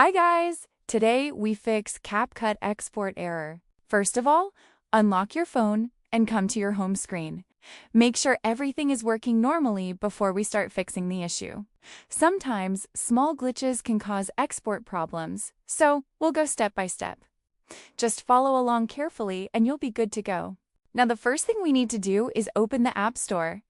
Hi guys! Today we fix CapCut export error. First of all, unlock your phone and come to your home screen. Make sure everything is working normally before we start fixing the issue. Sometimes small glitches can cause export problems, so we'll go step by step. Just follow along carefully and you'll be good to go. Now the first thing we need to do is open the App Store.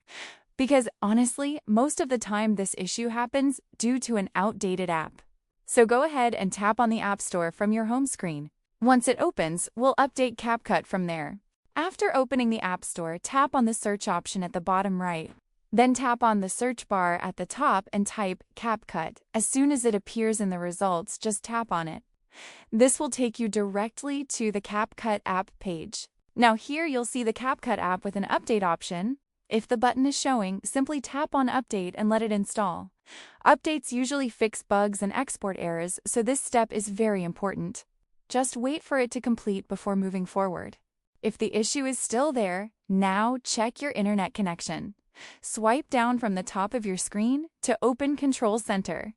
Because honestly, most of the time this issue happens due to an outdated app. So go ahead and tap on the App Store from your home screen. Once it opens, we'll update CapCut from there. After opening the App Store, tap on the search option at the bottom right. Then tap on the search bar at the top and type CapCut. As soon as it appears in the results, just tap on it. This will take you directly to the CapCut app page. Now here you'll see the CapCut app with an update option. If the button is showing, simply tap on Update and let it install. Updates usually fix bugs and export errors, so this step is very important. Just wait for it to complete before moving forward. If the issue is still there, now check your internet connection. Swipe down from the top of your screen to open Control Center.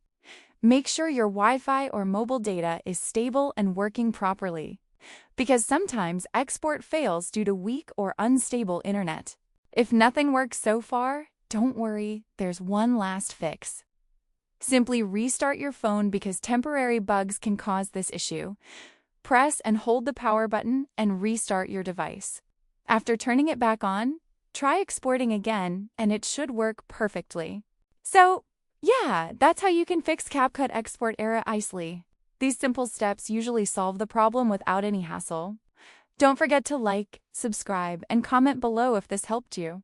Make sure your Wi-Fi or mobile data is stable and working properly, because sometimes export fails due to weak or unstable internet. If nothing works so far, don't worry, there's one last fix. Simply restart your phone because temporary bugs can cause this issue. Press and hold the power button and restart your device. After turning it back on, try exporting again and it should work perfectly. So, yeah, that's how you can fix CapCut export error easily. These simple steps usually solve the problem without any hassle. Don't forget to like, subscribe, and comment below if this helped you.